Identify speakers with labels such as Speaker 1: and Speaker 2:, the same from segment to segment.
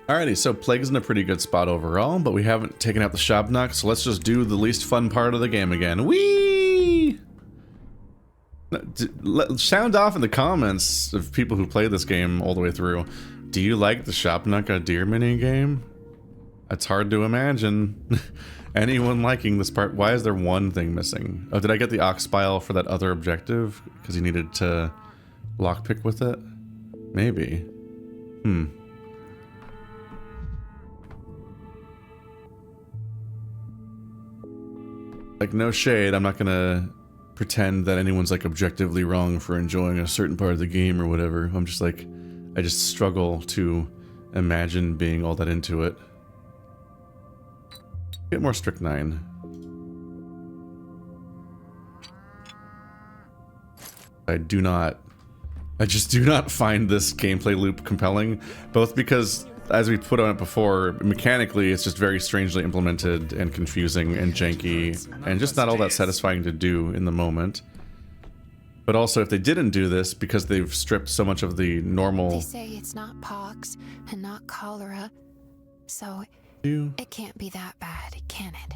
Speaker 1: Alrighty, so Plague's in a pretty good spot overall, but we haven't taken out the shabnak, so let's just do the least fun part of the game again. Whee! Sound off in the comments of people who play this game all the way through. Do you like the shabnak-adyr minigame? It's hard to imagine anyone liking this part. Why is there one thing missing? Oh, did I get the ox spile for that other objective? Because you needed to lockpick with it? Maybe. Like, no shade, I'm not gonna pretend that anyone's like objectively wrong for enjoying a certain part of the game or whatever. I'm just like, I just struggle to imagine being all that into it. Get more strychnine. I just do not find this gameplay loop compelling, both because, as we put on it before, mechanically it's just very strangely implemented and confusing and janky and just not all that satisfying to do in the moment. But also, if they didn't do this because they've stripped so much of the normal...
Speaker 2: They say it's not pox and not cholera, so it can't be that bad, can it?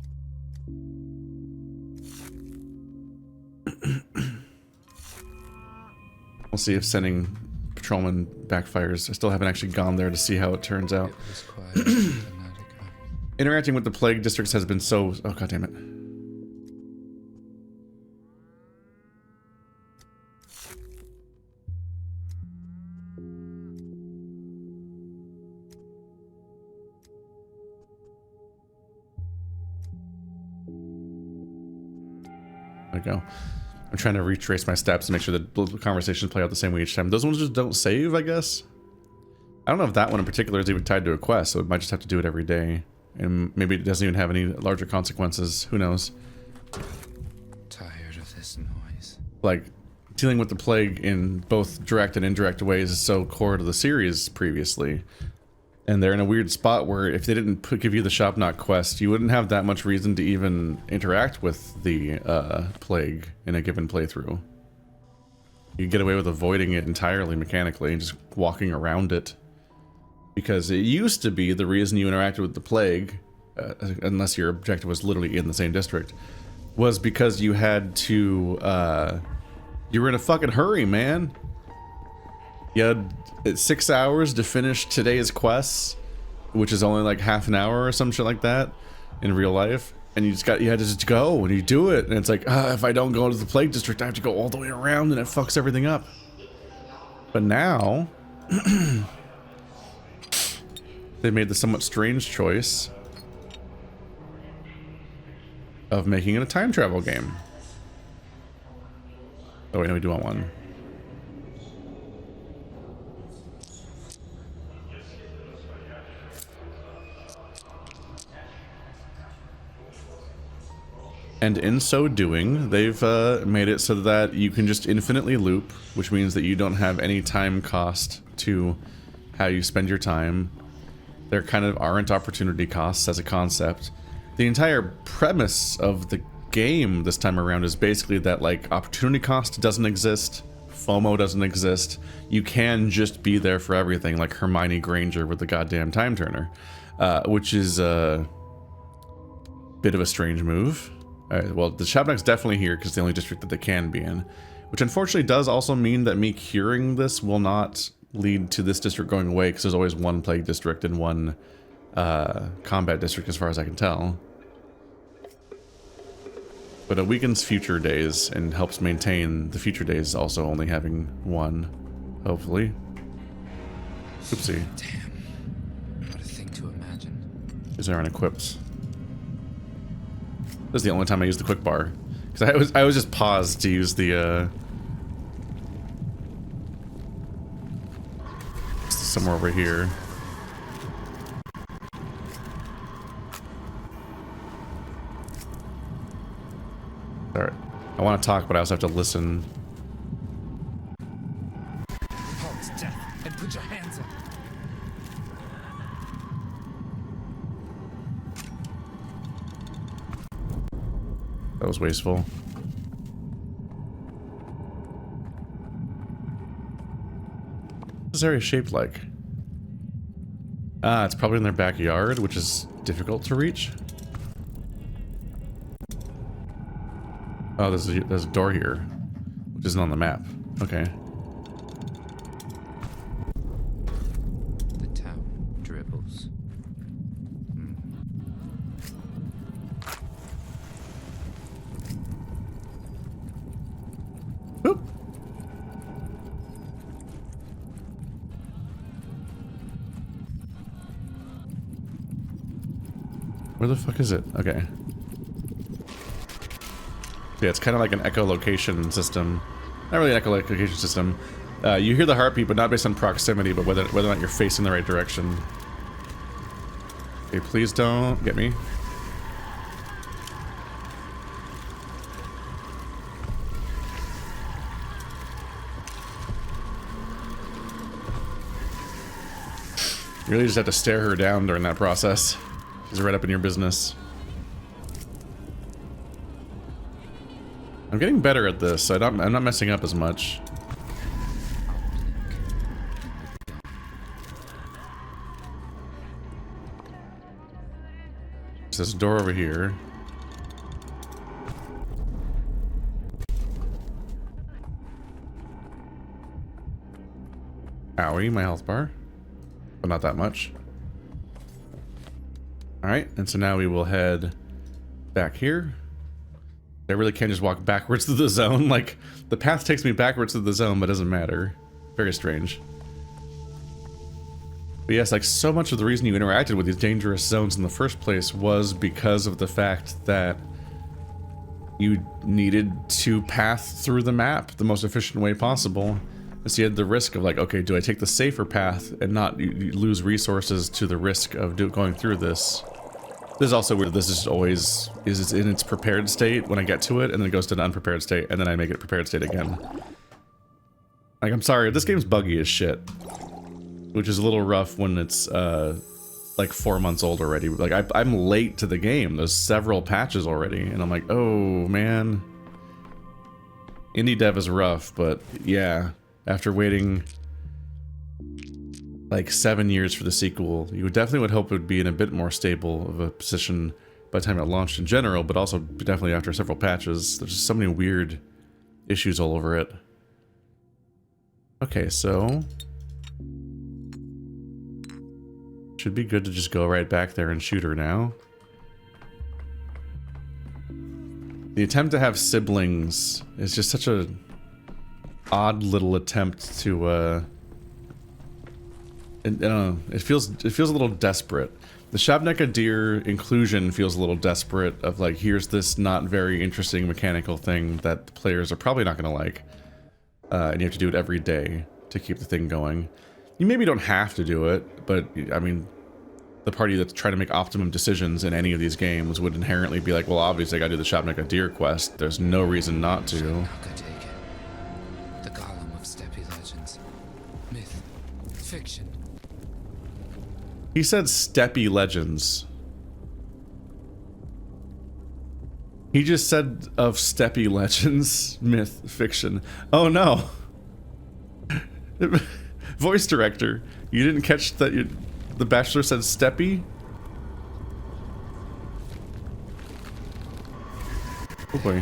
Speaker 1: We'll see if sending patrolman backfires. I still haven't actually gone there to see how it turns out. Interacting with the plague districts has been so... Oh, god damn it. There we go. I'm trying to retrace my steps to make sure that the conversations play out the same way each time. Those ones just don't save, I guess. I don't know if that one in particular is even tied to a quest, so it might just have to do it every day. And maybe it doesn't even have any larger consequences. Who knows?
Speaker 3: Tired of this noise.
Speaker 1: Like, dealing with the plague in both direct and indirect ways is so core to the series previously. And they're in a weird spot where if they didn't give you the shabnak quest, you wouldn't have that much reason to even interact with the plague in a given playthrough. You get away with avoiding it entirely mechanically and just walking around it. Because it used to be the reason you interacted with the plague, unless your objective was literally in the same district, was because you had to, you were in a fucking hurry, man. You had 6 hours to finish today's quests, which is only like half an hour or some shit like that in real life, and you had to just go and you do it, and it's like, if I don't go to the plague district, I have to go all the way around, and it fucks everything up. But now they made the somewhat strange choice of making it a time travel game. Oh wait, no, we do want one. And in so doing, they've made it so that you can just infinitely loop, which means that you don't have any time cost to how you spend your time. There kind of aren't opportunity costs as a concept. The entire premise of the game this time around is basically that, like, opportunity cost doesn't exist, FOMO doesn't exist. You can just be there for everything, like Hermione Granger with the goddamn time turner, which is a bit of a strange move. Well, the shabnak's definitely here because it's the only district that they can be in, which unfortunately does also mean that me curing this will not lead to this district going away, because there's always one plague district and one combat district as far as I can tell. But it weakens future days and helps maintain the future days also only having one, hopefully. Oopsie.
Speaker 3: Damn. What a thing to imagine.
Speaker 1: These aren't equipped. This is the only time I use the quick bar, because I was just paused to use the somewhere over here. Alright, I want to talk, but I also have to listen.
Speaker 3: Halt death and put your hands up.
Speaker 1: That was wasteful. What's this area shaped like? Ah, it's probably in their backyard, which is difficult to reach. Oh, there's a door here, which isn't on the map. Okay.
Speaker 3: The town dribbles.
Speaker 1: Boop. Where the fuck is it? Okay. Yeah, it's kind of like an echolocation system. Not really an echolocation system. You hear the heartbeat, but not based on proximity, but whether or not you're facing the right direction. Okay, please don't get me. You really just have to stare her down during that process. She's right up in your business. I'm getting better at this, so I'm not messing up as much. There's a door over here. Owie, my health bar. But not that much. Alright, and so now we will head back here. I really can't just walk backwards to the zone. Like, the path takes me backwards to the zone, but doesn't matter. Very strange. But yes, like, so much of the reason you interacted with these dangerous zones in the first place was because of the fact that you needed to path through the map the most efficient way possible. And so you had the risk of like, okay, do I take the safer path and not you lose resources to the risk of going through this? This is also weird. This is always is in its prepared state when I get to it, and then it goes to an unprepared state, and then I make it prepared state again. Like, I'm sorry, this game's buggy as shit, which is a little rough when it's like 4 months old already. Like I'm late to the game. There's several patches already, and I'm like, oh man. Indie dev is rough, but yeah, after waiting like 7 years for the sequel, you definitely would hope it would be in a bit more stable of a position by the time it launched in general, but also definitely after several patches. There's just so many weird issues all over it. Okay, so should be good to just go right back there and shoot her now. The attempt to have siblings is just such a odd little attempt to I don't know, it feels a little desperate. The shabnak-adyr inclusion feels a little desperate of like, here's this not very interesting mechanical thing that the players are probably not going to like. And you have to do it every day to keep the thing going. You maybe don't have to do it, but I mean, the party that's trying to make optimum decisions in any of these games would inherently be like, well, obviously I gotta do the shabnak-adyr quest. There's no reason not to.
Speaker 3: Shabnak-adyr, the golem of steppe legends, myth, fiction.
Speaker 1: He said steppe legends. He just said of steppe legends, myth, fiction. Oh no. Voice director, you didn't catch that the Bachelor said steppe? Oh boy.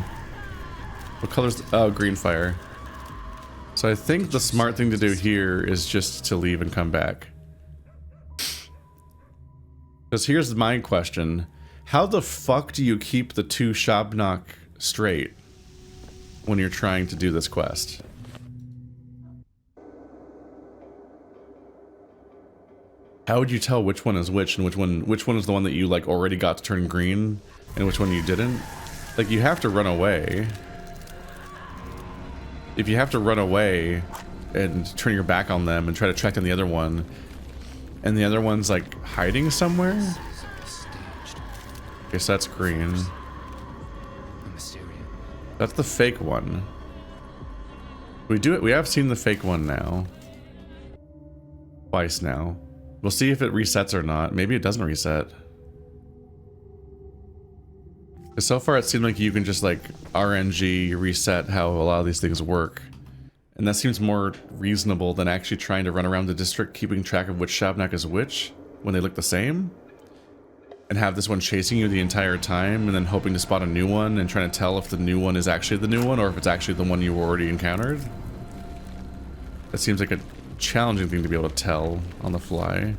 Speaker 1: What color's oh, green fire. So I think the smart thing to do here is just to leave and come back. Because here's my question. How the fuck do you keep the two shabnak straight when you're trying to do this quest? How would you tell which one is which and which one is the one that you like already got to turn green and which one you didn't? Like, you have to run away. If you have to run away and turn your back on them and try to track down the other one, and the other one's like hiding somewhere? Okay, so that's green. That's the fake one. We have seen the fake one now. Twice now. We'll see if it resets or not. Maybe it doesn't reset. So far it seemed like you can just like RNG reset how a lot of these things work. And that seems more reasonable than actually trying to run around the district keeping track of which shabnak is which. when they look the same, and have this one chasing you the entire time and then hoping to spot a new one and trying to tell if the new one is actually the new one or if it's actually the one you already encountered. That seems like a challenging thing to be able to tell on the fly.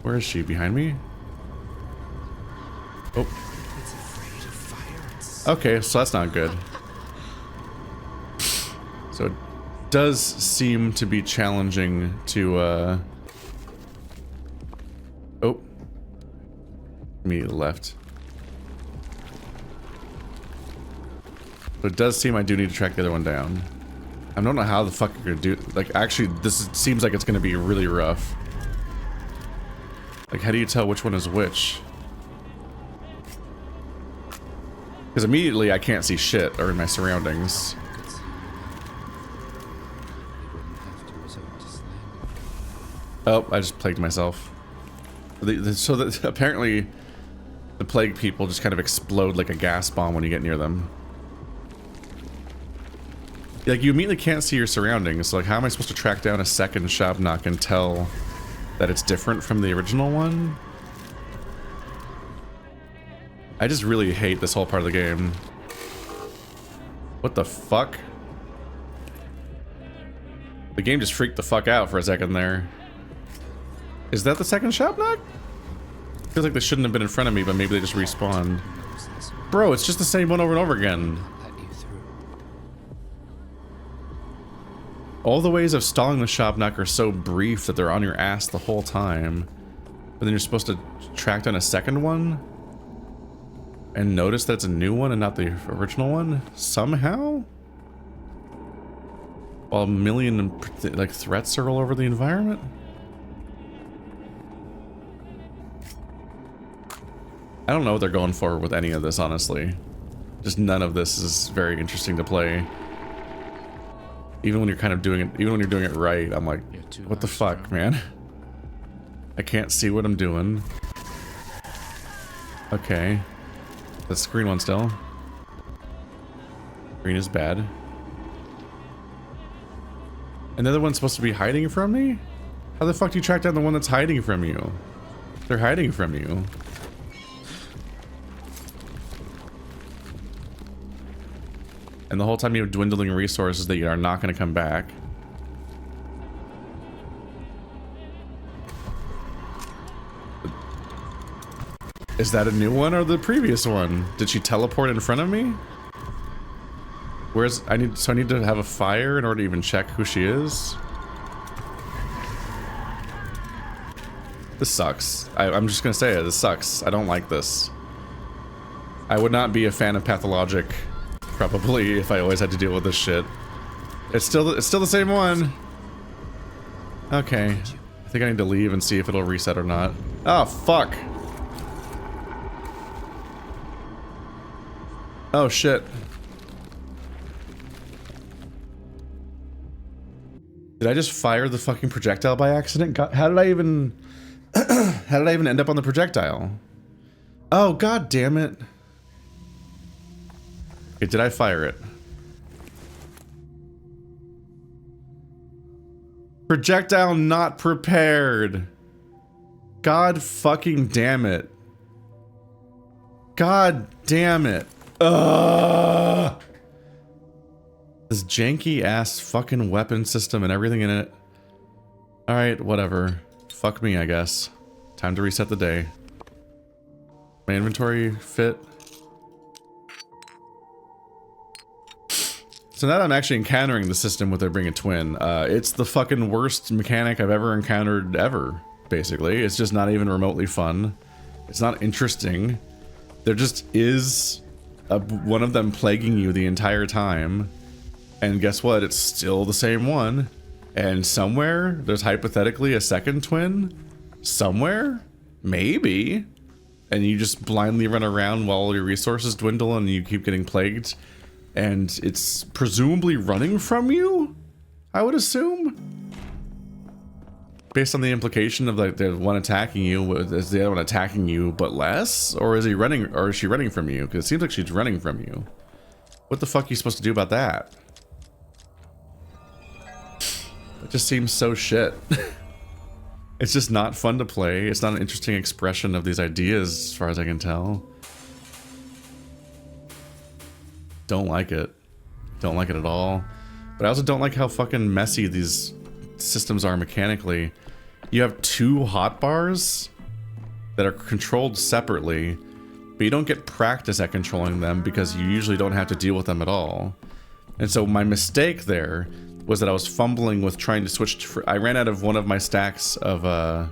Speaker 1: Where is she? Behind me? Oh.
Speaker 3: It's afraid of fire.
Speaker 1: Okay, so that's not good. So it does seem to be challenging to, oh. Immediately left. So it does seem I do need to track the other one down. I don't know how the fuck you're gonna do. Like, actually, this seems like it's gonna be really rough. Like, how do you tell which one is which? Because immediately I can't see shit or in my surroundings. Oh, I just plagued myself. So that apparently the plague people just kind of explode like a gas bomb when you get near them. Like, you immediately can't see your surroundings. So, like, how am I supposed to track down a second shabnak and tell that it's different from the original one? I just really hate this whole part of the game. What the fuck? The game just freaked the fuck out for a second there. Is that the second shabnak? Feels like they shouldn't have been in front of me, but maybe they just respawned. Bro, it's just the same one over and over again. All the ways of stalling the shabnak are so brief that they're on your ass the whole time. But then you're supposed to track down a second one? And notice that's a new one and not the original one? Somehow? While a million, like, threats are all over the environment? I don't know what they're going for with any of this, honestly. Just none of this is very interesting to play. Even when you're kind of doing it, even when you're doing it right, I'm like, what the fuck, man? I can't see what I'm doing. Okay. That's the green one still. Green is bad. Another one's supposed to be hiding from me? How the fuck do you track down the one that's hiding from you? They're hiding from you. And the whole time you have dwindling resources that you are not going to come back. Is that a new one or the previous one? Did she teleport in front of me? Where's I need to have a fire in order to even check who she is? This sucks. I'm just gonna say it. This sucks. I don't like this. I would not be a fan of Pathologic, probably, if I always had to deal with this shit. It's still the same one. Okay. I think I need to leave and see if it'll reset or not. Oh, fuck. Oh, shit. Did I just fire the fucking projectile by accident? God, how did I even... how did I even end up on the projectile? Oh, god damn it. Okay, did I fire it? Projectile not prepared. God fucking damn it. God damn it. Ugh. This janky ass fucking weapon system and everything in it. Alright, whatever. Fuck me, I guess. Time to reset the day. My inventory fit. So now that I'm actually encountering the system with there being a twin, it's the fucking worst mechanic I've ever encountered ever, basically. It's just not even remotely fun. It's not interesting. There just is one of them plaguing you the entire time. And guess what? It's still the same one. And somewhere, there's hypothetically a second twin. Somewhere? Maybe. And you just blindly run around while all your resources dwindle and you keep getting plagued. And it's presumably running from you? I would assume? Based on the implication of like the one attacking you, is the other one attacking you but less? Or is he running, or is she running from you? Because it seems like she's running from you. What the fuck are you supposed to do about that? It just seems so shit. It's just not fun to play. It's not an interesting expression of these ideas, as far as I can tell. Don't like it. Don't like it at all. But I also don't like how fucking messy these systems are mechanically. You have 2 hotbars that are controlled separately, but you don't get practice at controlling them because you usually don't have to deal with them at all. And so my mistake there was that I was fumbling with trying to switch to... I ran out of one of my stacks of... Does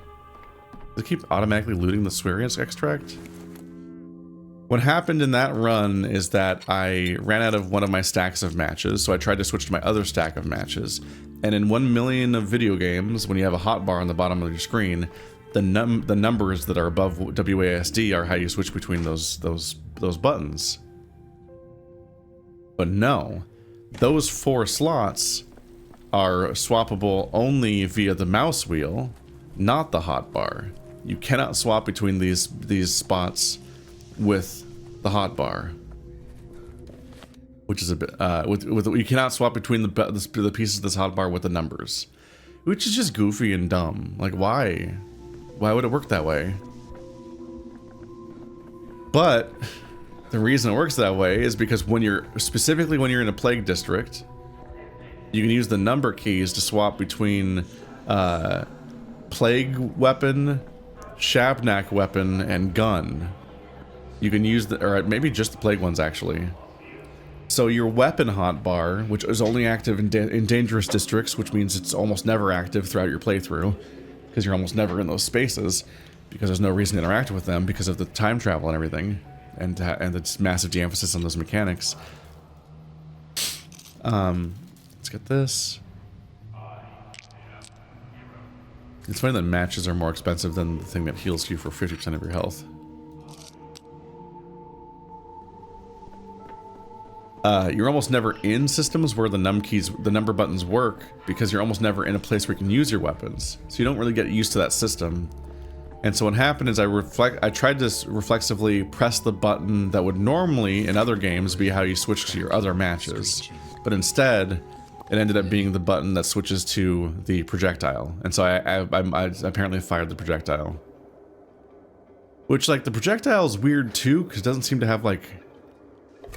Speaker 1: it keep automatically looting the Swearian extract? What happened in that run is that I ran out of one of my stacks of matches, so I tried to switch to my other stack of matches. And in 1 million of video games, when you have a hotbar on the bottom of your screen, the numbers that are above WASD are how you switch between those buttons. But no, those 4 slots are swappable only via the mouse wheel, not the hotbar. You cannot swap between these spots with the hotbar, which is a bit you cannot swap between the pieces of this hotbar with the numbers, which is just goofy and dumb. Like, why would it work that way? But the reason it works that way is because when you're in a plague district, you can use the number keys to swap between plague weapon, shabnak weapon, and gun. You can use or maybe just the plague ones actually. So your weapon hotbar, which is only active in dangerous districts, which means it's almost never active throughout your playthrough, because you're almost never in those spaces, because there's no reason to interact with them because of the time travel and everything, and the massive de-emphasis on those mechanics. Let's get this. It's funny that matches are more expensive than the thing that heals you for 50% of your health. You're almost never in systems where the number buttons work because you're almost never in a place where you can use your weapons. So you don't really get used to that system. And so what happened is I tried to reflexively press the button that would normally in other games be how you switch to your other matches. But instead, it ended up being the button that switches to the projectile. And so I apparently fired the projectile. Which, like, the projectile is weird too, because it doesn't seem to have, like,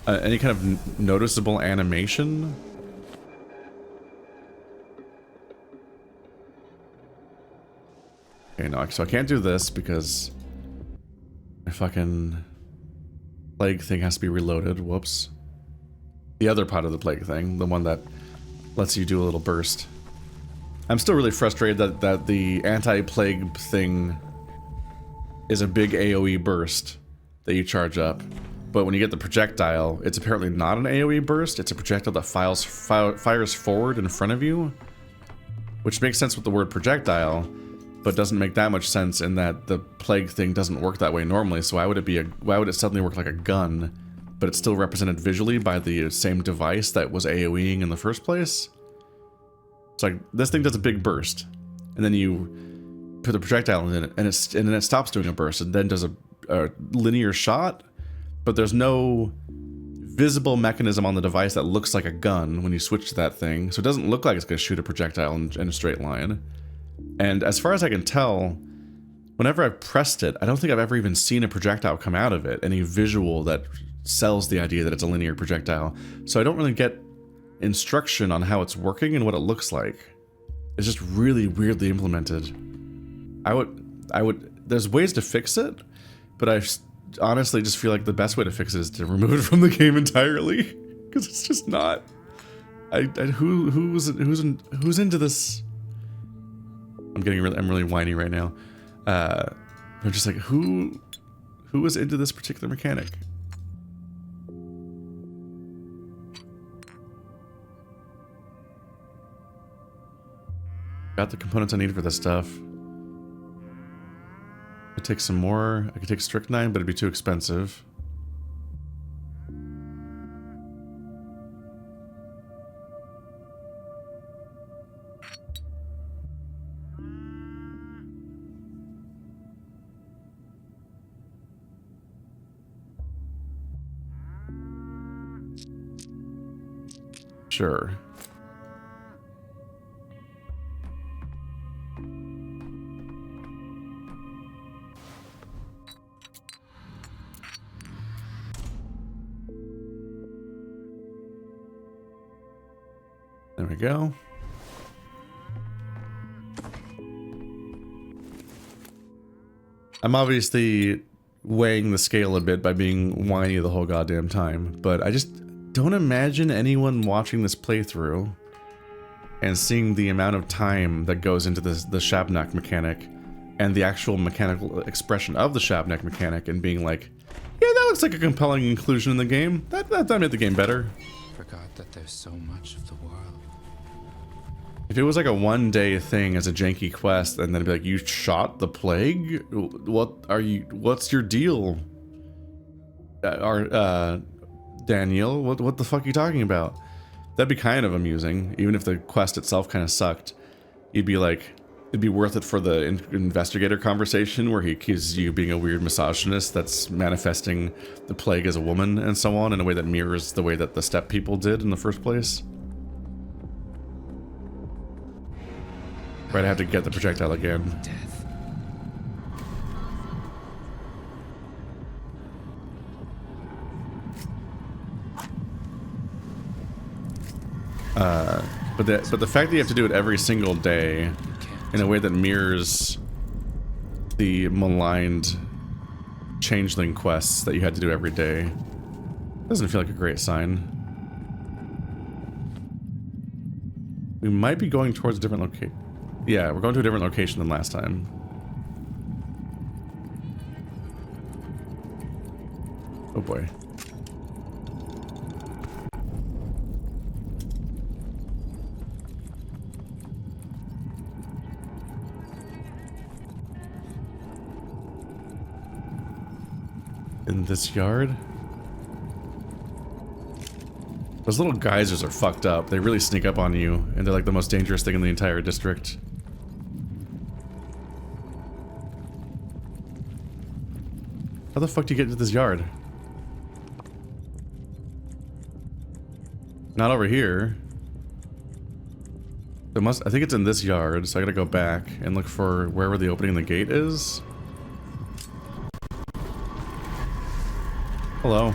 Speaker 1: any kind of noticeable animation. Okay, no, so I can't do this because my fucking plague thing has to be reloaded. Whoops. The other part of the plague thing, the one that lets you do a little burst. I'm still really frustrated that the anti-plague thing is a big AoE burst that you charge up. But when you get the projectile, it's apparently not an AoE burst. It's a projectile that fires forward in front of you, which makes sense with the word projectile, but doesn't make that much sense in that the plague thing doesn't work that way normally. So why would it suddenly work like a gun, but it's still represented visually by the same device that was AoEing in the first place? It's like, this thing does a big burst, and then you put the projectile in it, and then it stops doing a burst, and then does a linear shot. But there's no visible mechanism on the device that looks like a gun when you switch to that thing. So it doesn't look like it's going to shoot a projectile in a straight line. And as far as I can tell, whenever I've pressed it, I don't think I've ever even seen a projectile come out of it. Any visual that sells the idea that it's a linear projectile. So I don't really get instruction on how it's working and what it looks like. It's just really weirdly implemented. There's ways to fix it, but I honestly just feel like the best way to fix it is to remove it from the game entirely, because it's just not. Who's into this? I'm really whiny right now. I'm just like, who is into this particular mechanic? Got the components I need for this stuff. I could take some more. I could take strychnine, but it'd be too expensive. Sure. There we go. I'm obviously weighing the scale a bit by being whiny the whole goddamn time, but I just don't imagine anyone watching this playthrough and seeing the amount of time that goes into the shabnak mechanic and the actual mechanical expression of the shabnak mechanic and being like, yeah, that looks like a compelling inclusion in the game. That made the game better.
Speaker 3: Forgot that there's so much of the world.
Speaker 1: If it was like a one-day thing as a janky quest, and then be like, you shot the plague? What's your deal? Daniil, what the fuck are you talking about? That'd be kind of amusing, even if the quest itself kind of sucked. You'd be like, it'd be worth it for the investigator conversation where he accuses you of being a weird misogynist that's manifesting the plague as a woman and so on in a way that mirrors the way that the steppe people did in the first place. Right, I have to get the projectile again.
Speaker 3: Death.
Speaker 1: But the fact that you have to do it every single day in a way that mirrors the maligned changeling quests that you had to do every day doesn't feel like a great sign. We might be going towards a different location. Yeah, we're going to a different location than last time. Oh boy. In this yard? Those little geysers are fucked up. They really sneak up on you, and they're like the most dangerous thing in the entire district. How the fuck do you get into this yard? Not over here. There must, I think it's in this yard, so I gotta go back and look for wherever the opening of the gate is. Hello.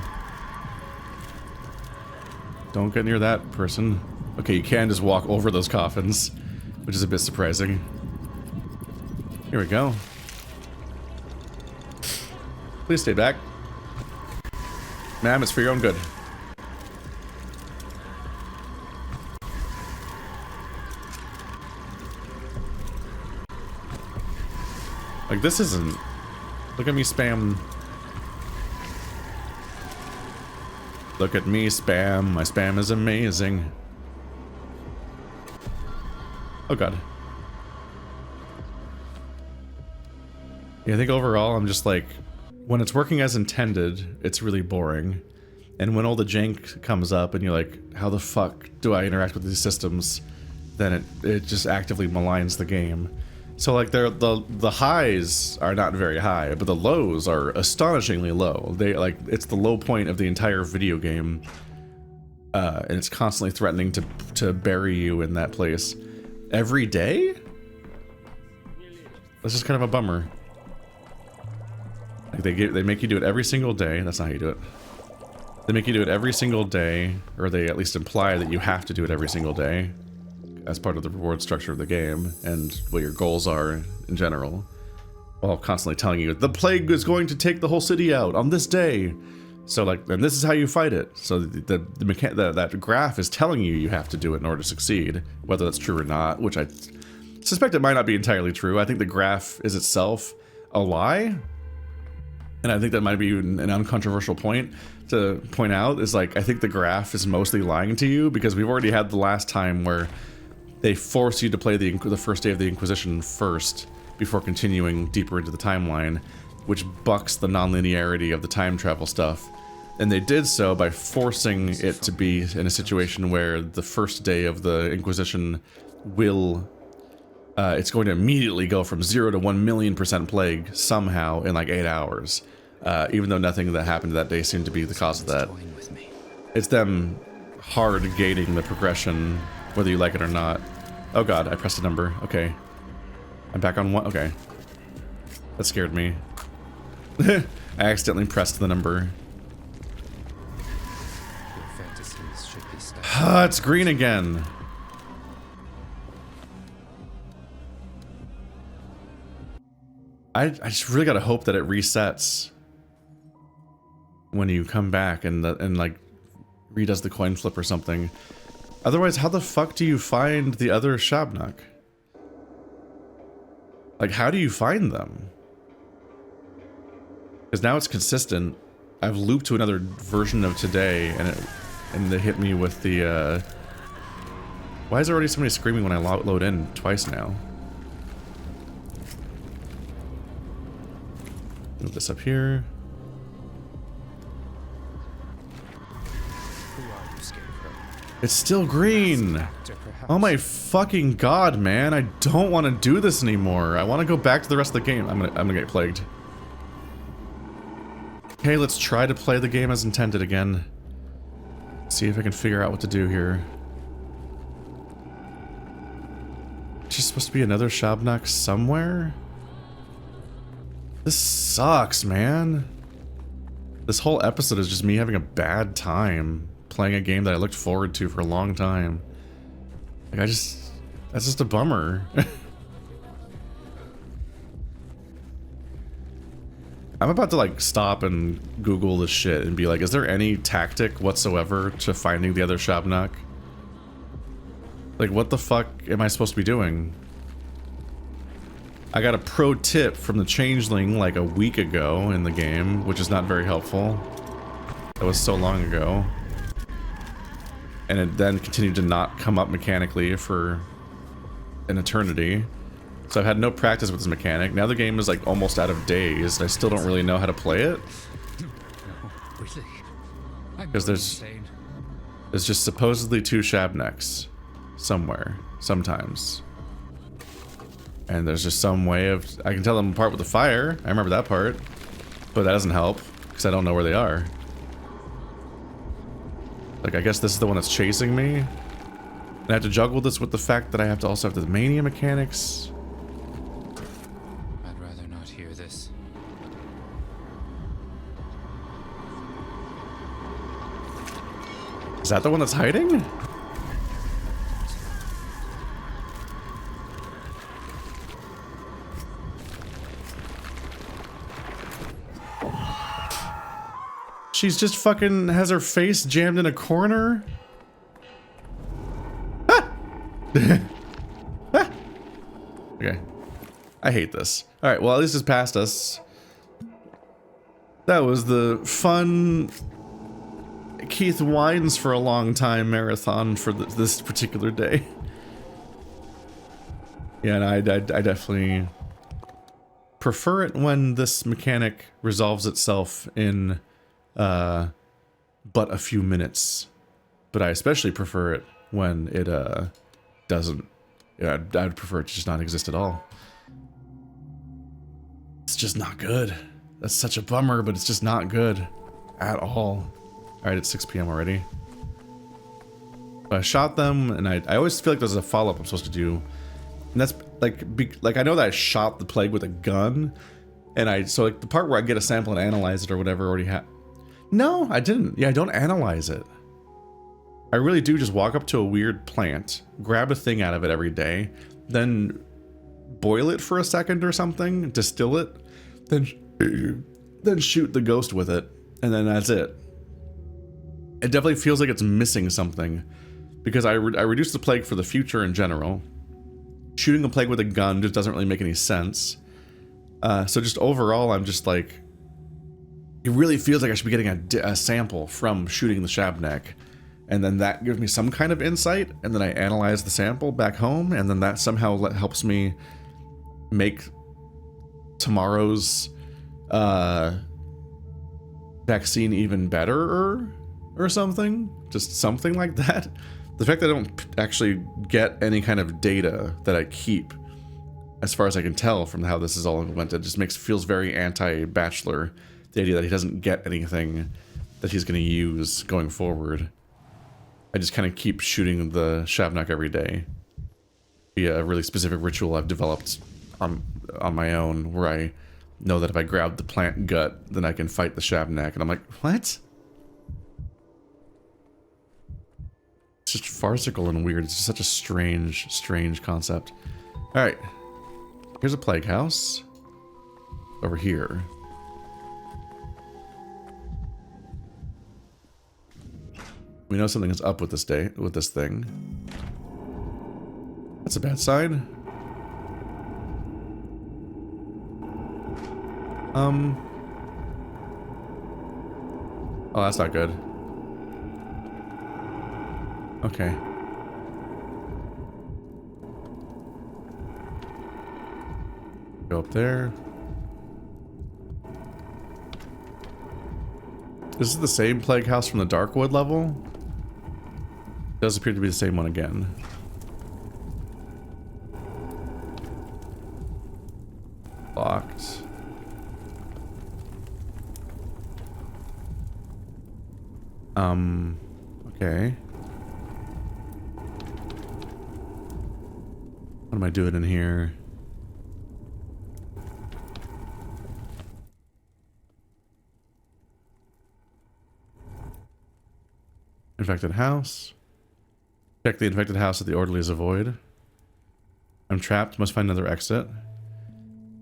Speaker 1: Don't get near that person. Okay, you can just walk over those coffins, which is a bit surprising. Here we go. Please stay back. Ma'am, it's for your own good. Like, this isn't... Look at me spam... Look at me spam. My spam is amazing. Oh god. Yeah, I think overall I'm just like... When it's working as intended, it's really boring. And when all the jank comes up and you're like, how the fuck do I interact with these systems? Then it just actively maligns the game. So like the highs are not very high, but the lows are astonishingly low. They like, it's the low point of the entire video game. And it's constantly threatening to bury you in that place. Every day? That's just kind of a bummer. Like they make you do it every single day. That's not how you do it. They make you do it every single day, or they at least imply that you have to do it every single day as part of the reward structure of the game and what your goals are in general, while constantly telling you the plague is going to take the whole city out on this day. So like, and this is how you fight it. So that graph is telling you have to do it in order to succeed, whether that's true or not, which I suspect it might not be entirely true. I think the graph is itself a lie. And I think that might be an uncontroversial point to point out, is like, I think the graph is mostly lying to you, because we've already had the last time where they force you to play the first day of the Inquisition first before continuing deeper into the timeline, which bucks the non-linearity of the time travel stuff. And they did so by forcing it to be in a situation where the first day of the Inquisition will... it's going to immediately go from 0 to 1,000,000% plague somehow in like 8 hours. Even though nothing that happened that day seemed to be the cause of that. It's them hard gating the progression, whether you like it or not. Oh god, I pressed a number. Okay. I'm back on one. Okay. That scared me. I accidentally pressed the number.
Speaker 3: Your fantasies should be stuck.
Speaker 1: Ah, it's green again. I just really gotta hope that it resets when you come back and like redoes the coin flip or something. Otherwise, how the fuck do you find the other shabnak? Like, how do you find them? Because now it's consistent. I've looped to another version of today, and they hit me with the, Why is there already somebody screaming when I load in twice now? Move this up here. It's still green! Oh my fucking god, man. I don't want to do this anymore. I want to go back to the rest of the game. I'm gonna get plagued. Okay, let's try to play the game as intended again. See if I can figure out what to do here. It's just supposed to be another shabnak somewhere? This sucks, man. This whole episode is just me having a bad time playing a game that I looked forward to for a long time. Like, that's just a bummer. I'm about to like stop and Google this shit and be like, is there any tactic whatsoever to finding the other shabnak? Like, what the fuck am I supposed to be doing? I got a pro tip from the changeling like a week ago in the game, which is not very helpful. That was so long ago. And it then continued to not come up mechanically for an eternity. So I've had no practice with this mechanic. Now the game is like almost out of days. I still don't really know how to play it. Because there's just supposedly 2 shabnaks somewhere, sometimes. And there's just some way of... I can tell them apart with the fire. I remember that part. But that doesn't help, because I don't know where they are. Like, I guess this is the one that's chasing me. And I have to juggle this with the fact that I have to also have the mania mechanics.
Speaker 3: I'd rather not hear this.
Speaker 1: Is that the one that's hiding? She's just fucking has her face jammed in a corner. Ah! Ah! Okay. I hate this. Alright, well, at least it's past us. That was the fun Keith whines for a long time marathon for this particular day. Yeah, and I definitely prefer it when this mechanic resolves itself in but a few minutes. But I especially prefer it when it doesn't. Yeah, I'd prefer it to just not exist at all. It's just not good. That's such a bummer, but it's just not good at all. Alright, it's 6 p.m. already. I shot them, and I always feel like there's a follow-up I'm supposed to do. And that's like I know that I shot the plague with a gun, and so like the part where I get a sample and analyze it or whatever already No, I didn't. Yeah, I don't analyze it. I really do just walk up to a weird plant, grab a thing out of it every day, then boil it for a second or something, distill it, then shoot the ghost with it, and then that's it. It definitely feels like it's missing something, because I reduce the plague for the future in general. Shooting a plague with a gun just doesn't really make any sense. So just overall, I'm just like, it really feels like I should be getting a sample from shooting the shabnak, and then that gives me some kind of insight, and then I analyze the sample back home, and then that somehow helps me make tomorrow's vaccine even better or something. Just something like that. The fact that I don't actually get any kind of data that I keep, as far as I can tell from how this is all implemented, just feels very anti-Bachelor. The idea that he doesn't get anything that he's going to use going forward. I just kind of keep shooting the shabnak every day. Via a really specific ritual I've developed on my own, where I know that if I grab the plant gut, then I can fight the shabnak. And I'm like, what? It's just farcical and weird. It's just such a strange concept. Alright. Here's a plague house. over here. We know something is up with this thing. That's a bad sign. Oh, that's not good. Okay. Go up there. This is the same plague house from the Darkwood level. Does appear to be the same one again. Locked. Okay. What am I doing in here? Infected house. Check the infected house that the orderlies avoid. I'm trapped. Must find another exit.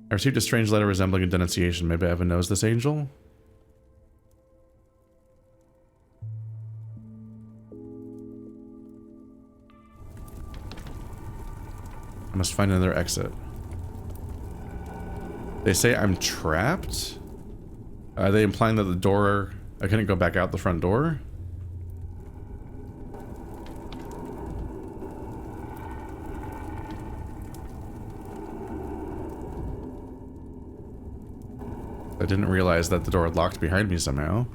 Speaker 1: I received a strange letter resembling a denunciation. Maybe Evan knows this angel? I must find another exit. They say I'm trapped? Are they implying that the door... I couldn't go back out the front door? I didn't realize that the door had locked behind me somehow.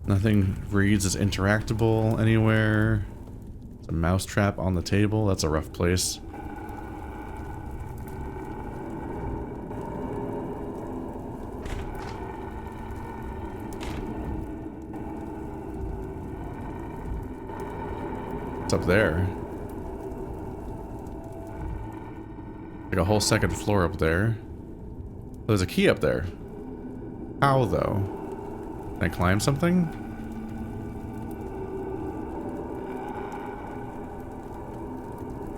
Speaker 1: Nothing reads as interactable anywhere. There's a mousetrap on the table. That's a rough place. What's up there? Like a whole second floor up there. There's a key up there. How, though? Can I climb something?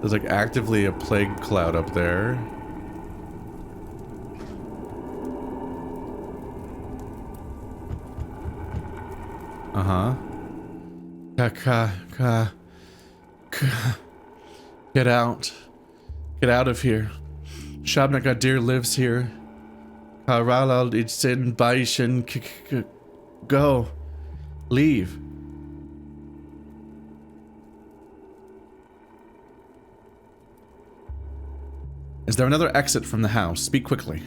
Speaker 1: There's like actively a plague cloud up there. Uh-huh. Get out. Get out of here. Shabnak-adyr lives here. Karalal itsin baishin. Go. Leave. Is there another exit from the house? Speak quickly.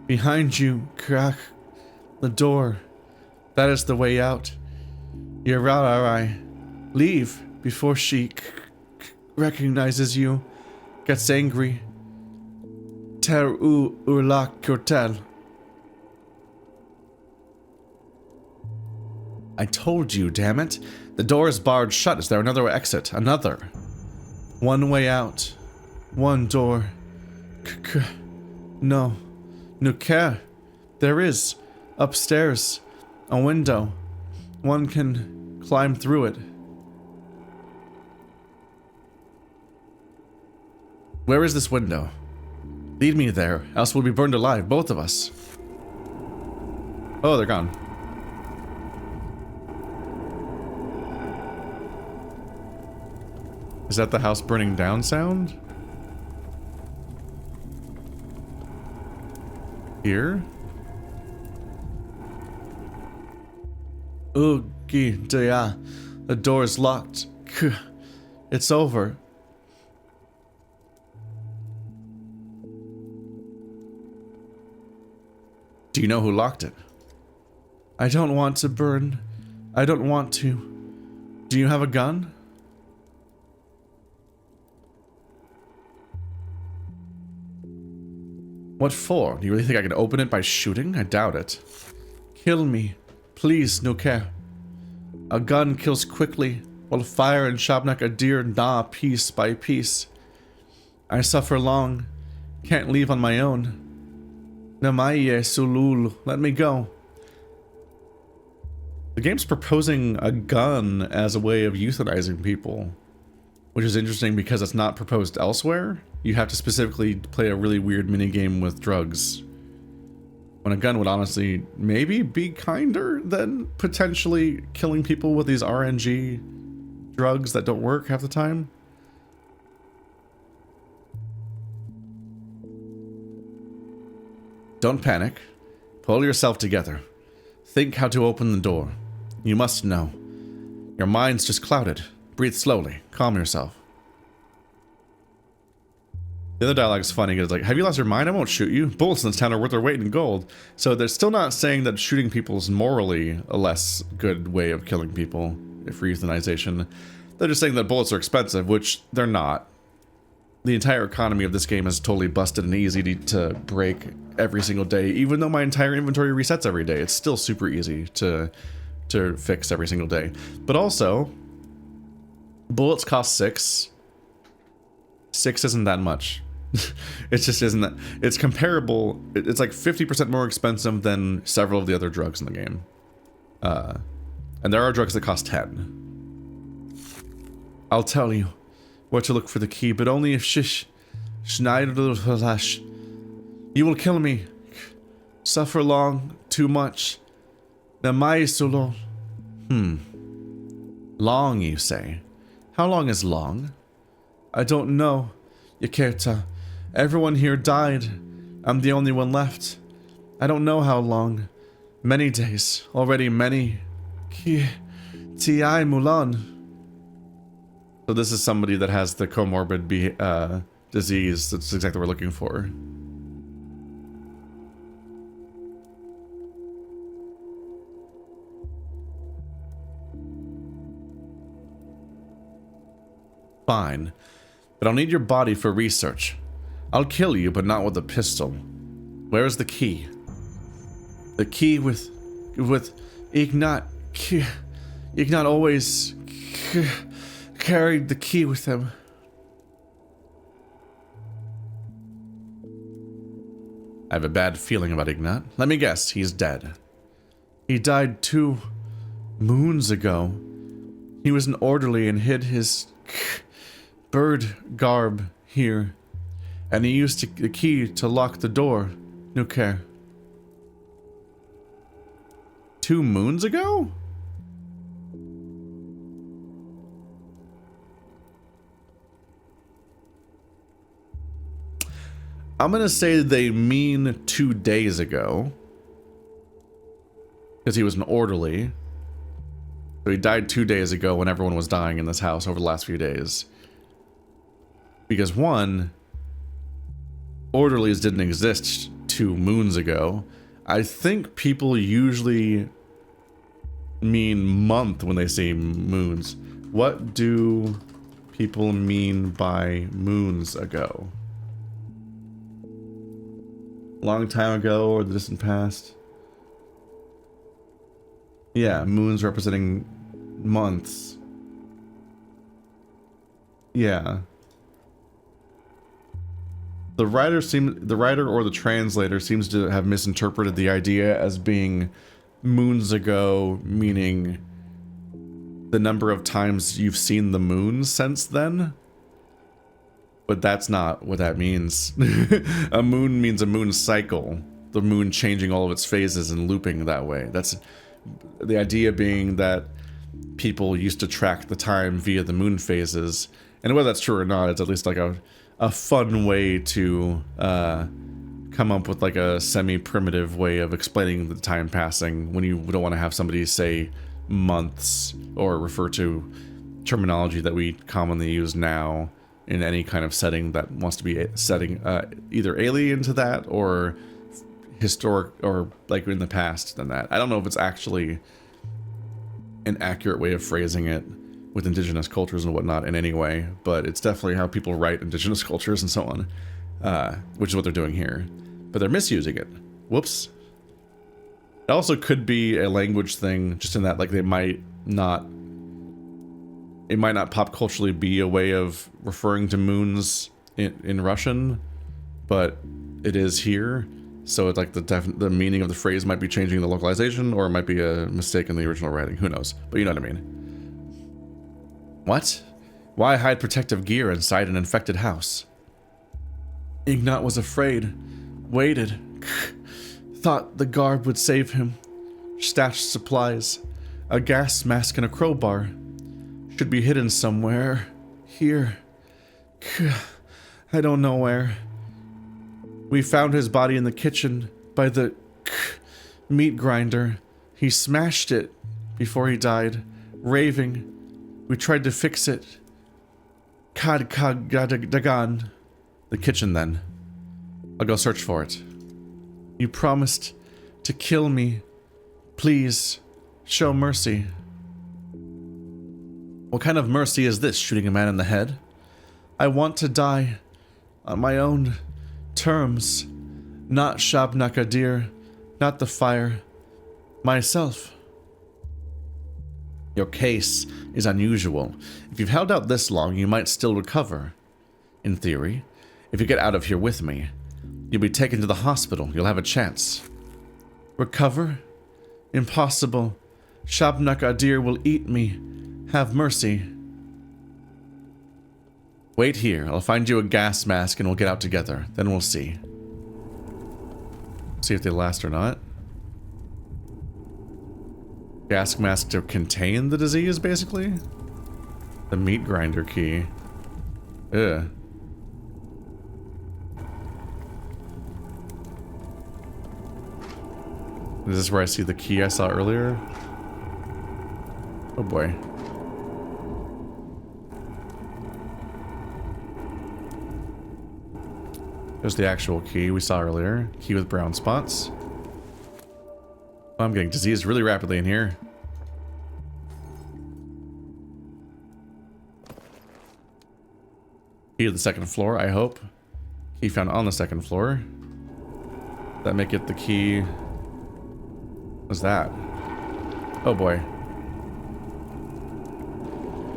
Speaker 1: Behind you, crack the door. That is the way out. Yararai. Leave before she recognizes you, gets angry. Teru urlak kurtel. I told you, damn it. The door is barred shut. Is there another exit? Another. One way out. One door. No. Nuker. There is. Upstairs. A window. One can climb through it. Where is this window? Lead me there, else we'll be burned alive, both of us. Oh, they're gone. Is that the house burning down sound? Here? Oogie dea. The door is locked. It's over. Do you know who locked it? I don't want to burn. I don't want to. Do you have a gun? What for? Do you really think I can open it by shooting? I doubt it. Kill me. Please, no care. A gun kills quickly, while fire and shabnak-adyr gnaw piece by piece. I suffer long. Can't leave on my own. Namaye Sulul, let me go. The game's proposing a gun as a way of euthanizing people. which is interesting because it's not proposed elsewhere. You have to specifically play a really weird minigame with drugs. When a gun would honestly maybe be kinder than potentially killing people with these RNG drugs that don't work half the time. Don't panic. Pull yourself together. Think how to open the door. You must know. Your mind's just clouded. Breathe slowly. Calm yourself. The other dialogue is funny because it's like, have you lost your mind? I won't shoot you. Bullets in this town are worth their weight in gold. So they're still not saying that shooting people is morally a less good way of killing people for euthanization. They're just saying that bullets are expensive, which they're not. The entire economy of this game is totally busted and easy to break every single day. Even though my entire inventory resets every day, it's still super easy to fix every single day. But also, bullets cost 6. 6 isn't that much. It just isn't that. It's comparable. It's like 50% more expensive than several of the other drugs in the game. And there are drugs that cost 10. I'll tell you where to look for the key, but only if Schneider you will kill me. Suffer long, too much. Namai so long. Long, you say? How long is long? I don't know, Yakerta. Everyone here died. I'm the only one left. I don't know how long. Many days. Already many. Ti Mulan. So this is somebody that has the comorbid disease. That's exactly what we're looking for. Fine. But I'll need your body for research. I'll kill you, but not with a pistol. Where is the key? The key with Ignat. Ignat always carried the key with him. I have a bad feeling about Ignat. Let me guess, he's dead. He died 2 moons ago. He was an orderly and hid his bird garb here, and he used the key to lock the door. No care. 2 moons ago? I'm gonna say they mean 2 days ago, because he was an orderly. So he died 2 days ago when everyone was dying in this house over the last few days. Because 1, orderlies didn't exist 2 moons ago. I think people usually mean month when they say moons. What do people mean by moons ago? Long time ago or the distant past? Yeah, moons representing months. Yeah. The writer or the translator seems to have misinterpreted the idea as being moons ago, meaning the number of times you've seen the moon since then. But that's not what that means. A moon means a moon cycle. The moon changing all of its phases and looping that way. That's the idea, being that people used to track the time via the moon phases. And whether that's true or not, it's at least like a fun way to come up with like a semi-primitive way of explaining the time passing when you don't want to have somebody say months or refer to terminology that we commonly use now in any kind of setting that wants to be setting either alien to that or historic or like in the past than that. I don't know if it's actually an accurate way of phrasing it with indigenous cultures and whatnot in any way, but it's definitely how people write indigenous cultures and so on, which is what they're doing here. But they're misusing it. Whoops. It also could be a language thing, just in that like it might not pop culturally be a way of referring to moons in Russian, but it is here. So it's like the meaning of the phrase might be changing the localization, or it might be a mistake in the original writing. Who knows? But you know what I mean. What? Why hide protective gear inside an infected house? Ignat was afraid. Waited. Thought the garb would save him. Stashed supplies. A gas mask and a crowbar. Should be hidden somewhere. Here. I don't know where. We found his body in the kitchen by the meat grinder. He smashed it before he died, raving. We tried to fix it. Dagan. The kitchen, then. I'll go search for it. You promised to kill me. Please, show mercy. What kind of mercy is this, shooting a man in the head? I want to die on my own terms. Not shabnak-adyr, not the fire. Myself. Your case is unusual. If you've held out this long, you might still recover. In theory, if you get out of here with me, you'll be taken to the hospital. You'll have a chance. Recover? Impossible. Shabnak-adyr will eat me. Have mercy. Wait here. I'll find you a gas mask and we'll get out together. Then we'll see. See if they last or not. Gas mask to contain the disease, basically? The meat grinder key. Ugh. Is this where I see the key I saw earlier? Oh boy. There's the actual key we saw earlier. Key with brown spots. Oh, I'm getting diseased really rapidly in here. Key to the second floor, I hope. Key found on the second floor. That make it the key. What's that? Oh boy.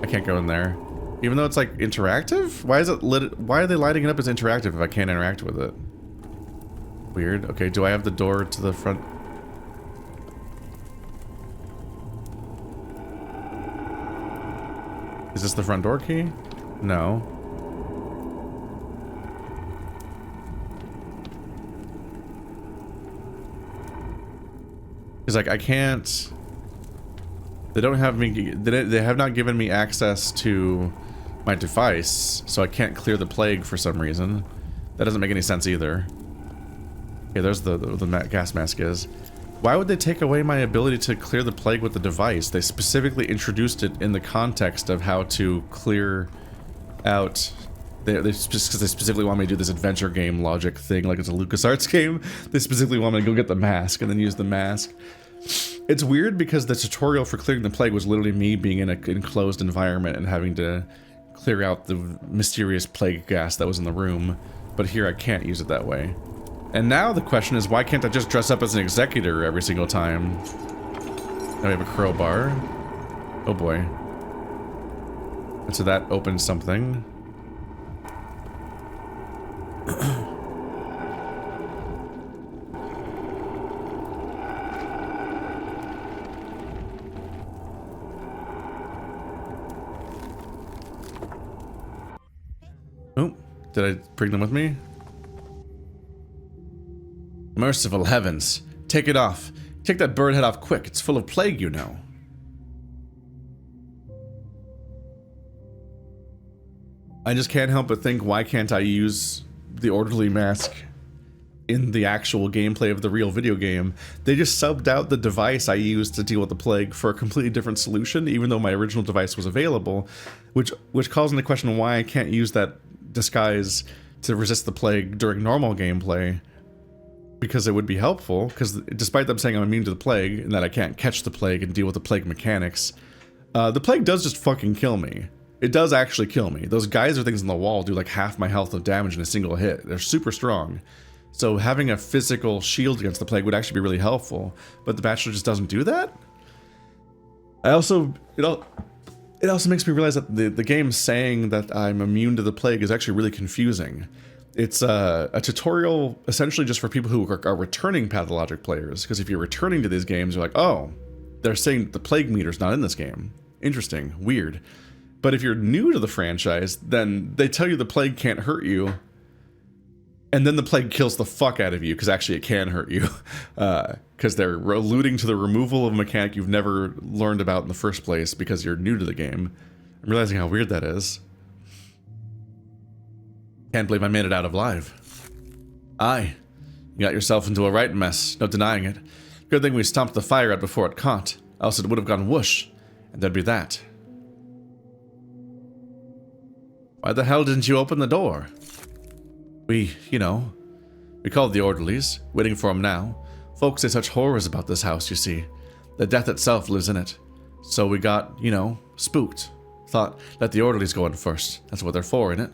Speaker 1: I can't go in there. Even though it's like interactive? Why is it lit? Why are they lighting it up as interactive if I can't interact with it? Weird. Okay, do I have the door to the front? Is this the front door key? No. It's like I can't. They don't have me. They have not given me access to my device, so I can't clear the plague for some reason. That doesn't make any sense either. Okay, there's the gas mask is. Why would they take away my ability to clear the plague with the device? They specifically introduced it in the context of how to clear out. They specifically want me to do this adventure game logic thing, like it's a LucasArts game. They specifically want me to go get the mask and then use the mask. It's weird because the tutorial for clearing the plague was literally me being in an enclosed environment and having to clear out the mysterious plague gas that was in the room. But here I can't use it that way. And now the question is, why can't I just dress up as an executor every single time? Now we have a crowbar. Oh boy. And so that opens something. Oh, did I bring them with me? Merciful heavens. Take it off. Take that bird head off quick. It's full of plague, you know. I just can't help but think, why can't I use the orderly mask in the actual gameplay of the real video game? They just subbed out the device I used to deal with the plague for a completely different solution, even though my original device was available, which calls into question why I can't use that disguise to resist the plague during normal gameplay, because it would be helpful, because despite them saying I'm immune to the plague and that I can't catch the plague and deal with the plague mechanics, the plague does just fucking kill me. It does actually kill me. Those geyser things on the wall do like half my health of damage in a single hit. They're super strong. So having a physical shield against the plague would actually be really helpful, but the Bachelor just doesn't do that. It also makes me realize that the game saying that I'm immune to the plague is actually really confusing. It's a tutorial essentially just for people who are returning Pathologic players, because if you're returning to these games, you're like, oh, they're saying the plague meter's not in this game. Interesting. Weird. But if you're new to the franchise, then they tell you the plague can't hurt you. And then the plague kills the fuck out of you, because actually it can hurt you. Because they're alluding to the removal of a mechanic you've never learned about in the first place because you're new to the game. I'm realizing how weird that is. Can't believe I made it out alive. Aye, you got yourself into a right mess, no denying it. Good thing we stomped the fire out before it caught, else it would have gone whoosh, and there'd be that. Why the hell didn't you open the door? We called the orderlies, waiting for them now. Folks say such horrors about this house, you see. The death itself lives in it. So we got, spooked. Thought, let the orderlies go in first. That's what they're for, innit?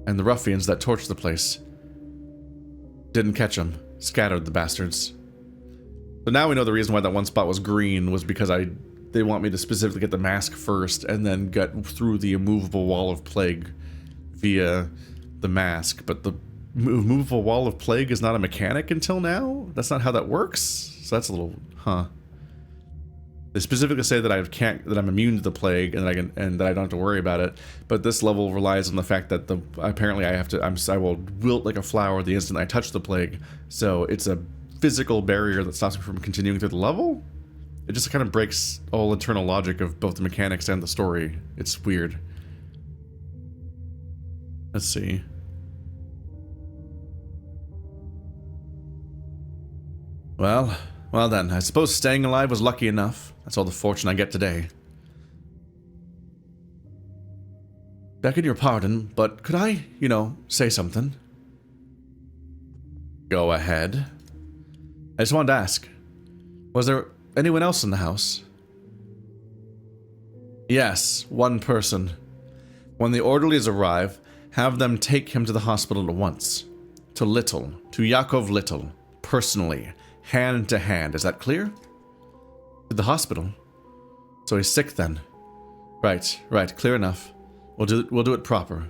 Speaker 1: And the ruffians that torched the place. Didn't catch them. Scattered the bastards. So now we know the reason why that one spot was green was because they want me to specifically get the mask first and then get through the immovable wall of plague via the mask. But the immovable wall of plague is not a mechanic until now? That's not how that works? So that's a little, huh. They specifically say that I'm immune to the plague and that I don't have to worry about it. But this level relies on the fact that apparently I will wilt like a flower the instant I touch the plague. So it's a physical barrier that stops me from continuing through the level. It just kind of breaks all internal logic of both the mechanics and the story. It's weird. Let's see. Well then, I suppose staying alive was lucky enough. That's all the fortune I get today. Begging your pardon, but could I, say something? Go ahead. I just wanted to ask, was there anyone else in the house? Yes, one person. When the orderlies arrive, have them take him to the hospital at once. To Yakov Little, personally, hand to hand. Is that clear? To the hospital. So he's sick then. Right, clear enough. We'll do it proper.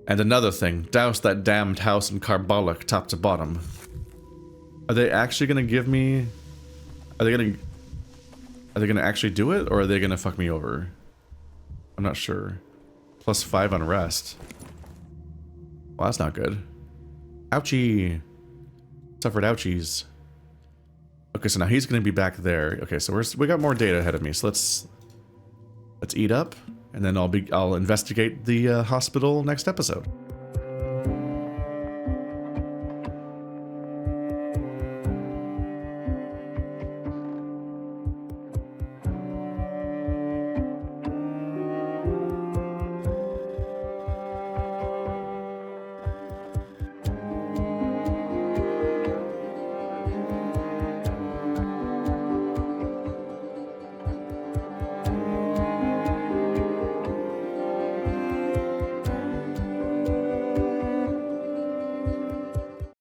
Speaker 1: And another thing, douse that damned house in carbolic top to bottom. Are they actually gonna give me... Are they gonna actually do it, or are they gonna fuck me over? I'm not sure. +5 on rest. Well, that's not good. Ouchie. Suffered ouchies. Okay, so now he's gonna be back there. Okay, so we got more data ahead of me. So let's eat up, and then I'll investigate the hospital next episode.